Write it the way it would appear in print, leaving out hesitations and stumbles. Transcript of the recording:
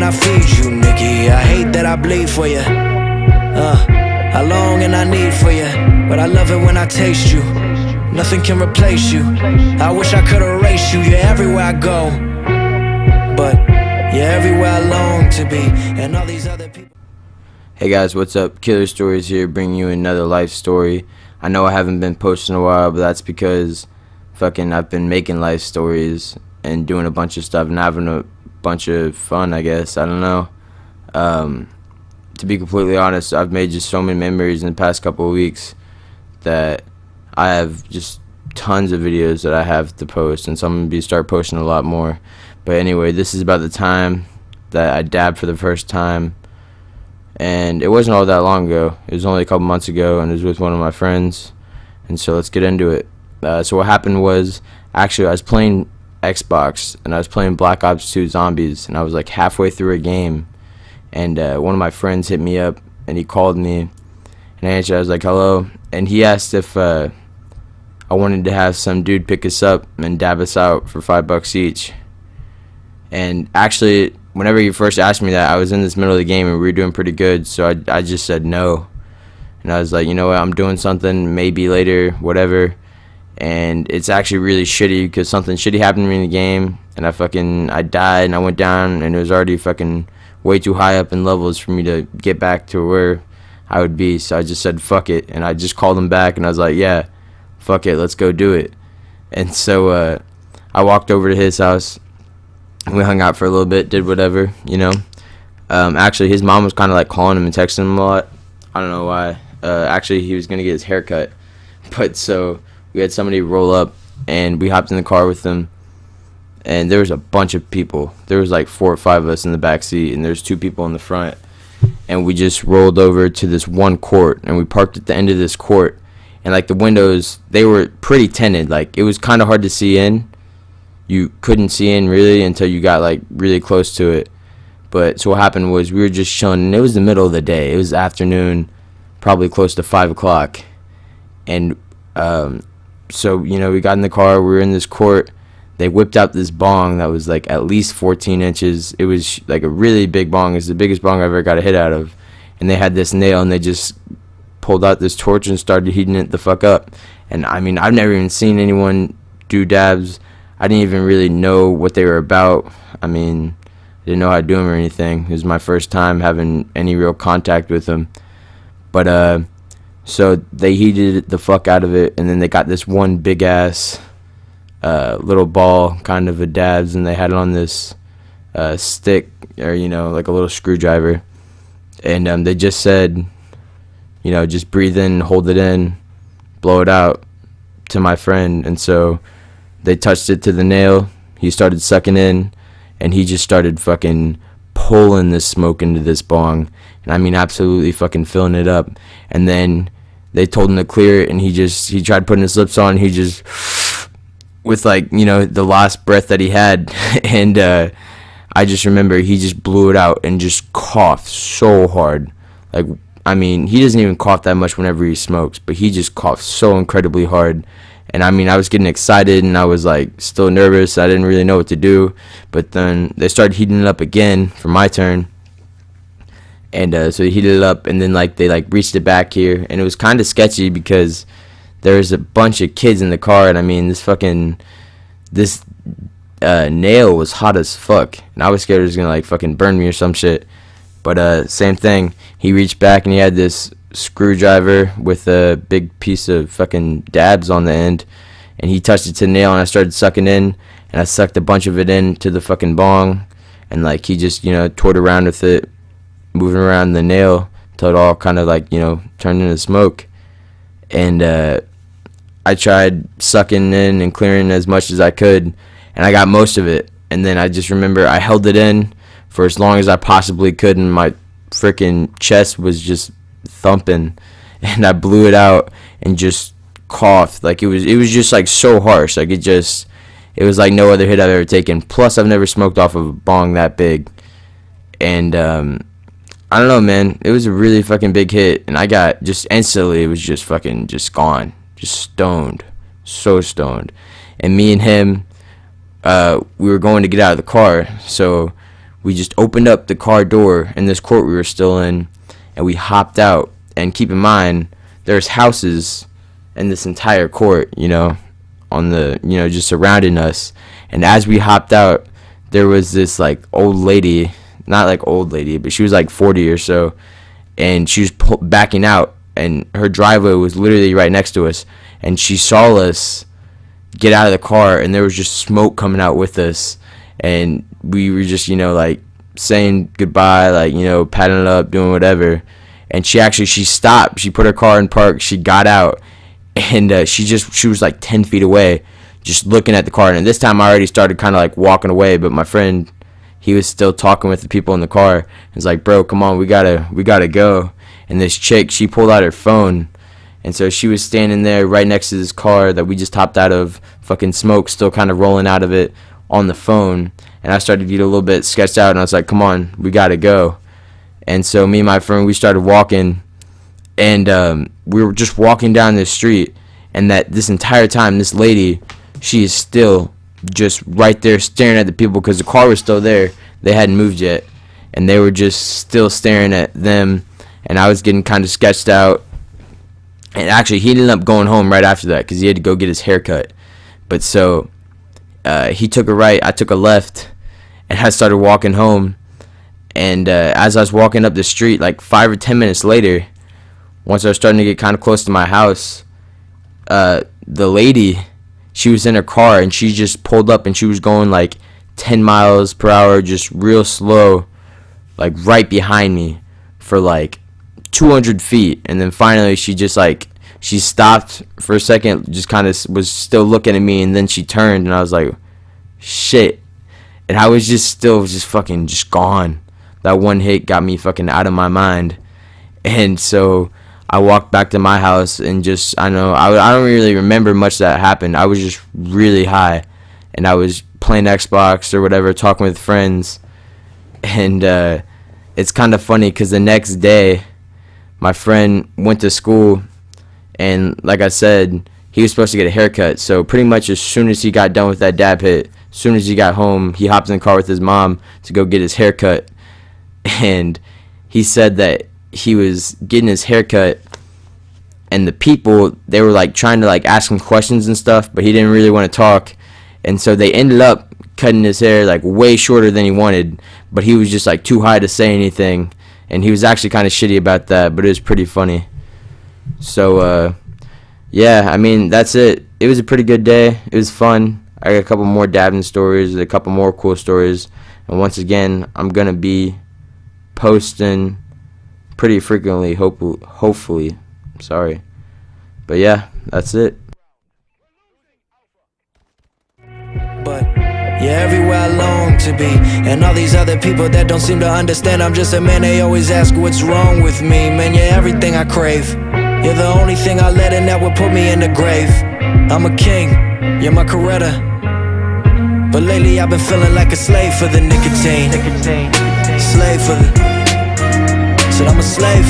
and I feed you, Nikki. I hate that I bleed for you. I long and I need for you, but I love it when I taste you. Nothing can replace you. I wish I could erase you. You're everywhere I go, but you're everywhere I long to be. And all these other people. Hey guys, what's up? Killer Stories here, bringing you another life story. I know I haven't been posting in a while, but that's because I've been making life stories and doing a bunch of stuff and having a bunch of fun, I guess. I don't know. To be completely honest, I've made just so many memories in the past couple of weeks that I have just tons of videos that I have to post, and so I'm going to start posting a lot more. But anyway, this is about the time that I dabbed for the first time, and it wasn't all that long ago. It was only a couple months ago, and it was with one of my friends, and so let's get into it. So what happened was, actually, I was playing Xbox, and I was playing Black Ops 2 Zombies, and I was like halfway through a game, and one of my friends hit me up, and he called me, and I answered. I was like, hello, and he asked if I wanted to have some dude pick us up and dab us out for $5 each. And actually, whenever he first asked me that, I was in this middle of the game, and we were doing pretty good, so I just said no, and I was like, you know what, I'm doing something, maybe later, whatever. And it's actually really shitty because something shitty happened to me in the game, and I died, and I went down, and it was already fucking way too high up in levels for me to get back to where I would be. So I just said fuck it, and I just called him back, and I was like, yeah, fuck it, let's go do it. And so I walked over to his house, and we hung out for a little bit, did whatever, you know. Actually, his mom was kind of like calling him and texting him a lot. I don't know why. Actually, he was gonna get his hair cut, but so we had somebody roll up, and we hopped in the car with them, and there was a bunch of people. There was like 4 or 5 of us in the back seat, and there's 2 people in the front, and we just rolled over to this one court, and we parked at the end of this court, and like the windows, they were pretty tinted. Like it was kind of hard to see in. You couldn't see in really until you got like really close to it. But so what happened was we were just chilling, and it was the middle of the day. It was afternoon, probably close to 5 o'clock, and so, you know, we got in the car, we were in this court, they whipped out this bong that was like at least 14 inches, it was like a really big bong, it's the biggest bong I've ever got a hit out of, and they had this nail, and they just pulled out this torch and started heating it the fuck up. And I mean, I've never even seen anyone do dabs, I didn't even really know what they were about, I mean, I didn't know how to do them or anything, it was my first time having any real contact with them, but so they heated the fuck out of it, and then they got this one big ass little ball kind of a dabs, and they had it on this stick, or you know, like a little screwdriver, and they just said, you know, just breathe in, hold it in, blow it out, to my friend. And so they touched it to the nail, he started sucking in, and he just started fucking pulling this smoke into this bong, and I mean absolutely fucking filling it up. And then they told him to clear it, and he tried putting his lips on, he just, with like, you know, the last breath that he had, and I just remember he just blew it out and just coughed so hard. Like, I mean, he doesn't even cough that much whenever he smokes, but he just coughed so incredibly hard. And I mean, I was getting excited, and I was like still nervous, I didn't really know what to do, but then they started heating it up again for my turn. And so they heated it up, and then like they like reached it back here, and it was kind of sketchy because there was a bunch of kids in the car, and I mean this nail was hot as fuck, and I was scared it was gonna like fucking burn me or some shit. But same thing, he reached back and he had this screwdriver with a big piece of fucking dabs on the end, and he touched it to the nail, and I started sucking in, and I sucked a bunch of it into the fucking bong, and like he just, you know, toyed around with it, moving around the nail till it all kind of like, you know, turned into smoke. And I tried sucking in and clearing as much as I could, and I got most of it. And then I just remember I held it in for as long as I possibly could, and my freaking chest was just thumping, and I blew it out and just coughed. Like it was just like so harsh, like it was like no other hit I've ever taken. Plus I've never smoked off of a bong that big. And I don't know, man, it was a really fucking big hit, and I got just instantly, it was just fucking just gone, just stoned, so stoned. And me and him, we were going to get out of the car, so we just opened up the car door in this court we were still in, and we hopped out. And keep in mind, there's houses in this entire court, you know, on the, you know, just surrounding us. And as we hopped out, there was this like old lady, not like old lady, but she was like 40 or so, and she was backing out, and her driveway was literally right next to us, and she saw us get out of the car, and there was just smoke coming out with us, and we were just, you know, like saying goodbye, like, you know, patting it up, doing whatever. And she stopped, she put her car in park, she got out, and she was like 10 feet away, just looking at the car. And this time I already started kind of like walking away, but my friend, he was still talking with the people in the car. He's like, bro, come on, we gotta go. And this chick, she pulled out her phone, and so she was standing there right next to this car that we just hopped out of, fucking smoke still kind of rolling out of it, on the phone. And I started to get a little bit sketched out, and I was like, come on, we gotta go. And so me and my friend, we started walking, and we were just walking down this street, and that this entire time, this lady, she is still just right there staring at the people, because the car was still there. They hadn't moved yet, and they were just still staring at them, and I was getting kind of sketched out. And actually, he ended up going home right after that, because he had to go get his hair cut. But so he took a right, I took a left, and I started walking home. And as I was walking up the street, like 5 or 10 minutes later, once I was starting to get kind of close to my house, the lady, she was in her car, and she just pulled up, and she was going like 10 miles per hour, just real slow, like right behind me for like 200 feet. And then finally she just like, she stopped for a second, just kind of was still looking at me, and then she turned, and I was like, shit. And I was just still just fucking just gone. That one hit got me fucking out of my mind. And so I walked back to my house, and just, I don't really remember much that happened. I was just really high, and I was playing Xbox or whatever, talking with friends. And it's kind of funny, because the next day my friend went to school, and like I said, he was supposed to get a haircut. So pretty much as soon as he got done with that dab hit, as soon as he got home, he hopped in the car with his mom to go get his haircut. And he said that he was getting his haircut, and the people, they were like trying to like ask him questions and stuff, but he didn't really want to talk. And so they ended up cutting his hair like way shorter than he wanted, but he was just like too high to say anything, and he was actually kind of shitty about that, but it was pretty funny. So yeah, I mean, that's it. It was a pretty good day. It was fun. I got a couple more dabbing stories, a couple more cool stories, and once again, I'm gonna be posting pretty frequently, hopefully. Sorry, but yeah, that's it. But you're everywhere I long to be, and all these other people that don't seem to understand I'm just a man. They always ask what's wrong with me. Man, you're everything I crave. You're the only thing I let in that would put me in the grave. I'm a king, you're my Coretta, but lately I've been feeling like a slave for the nicotine. Slave for the, said I'm a slave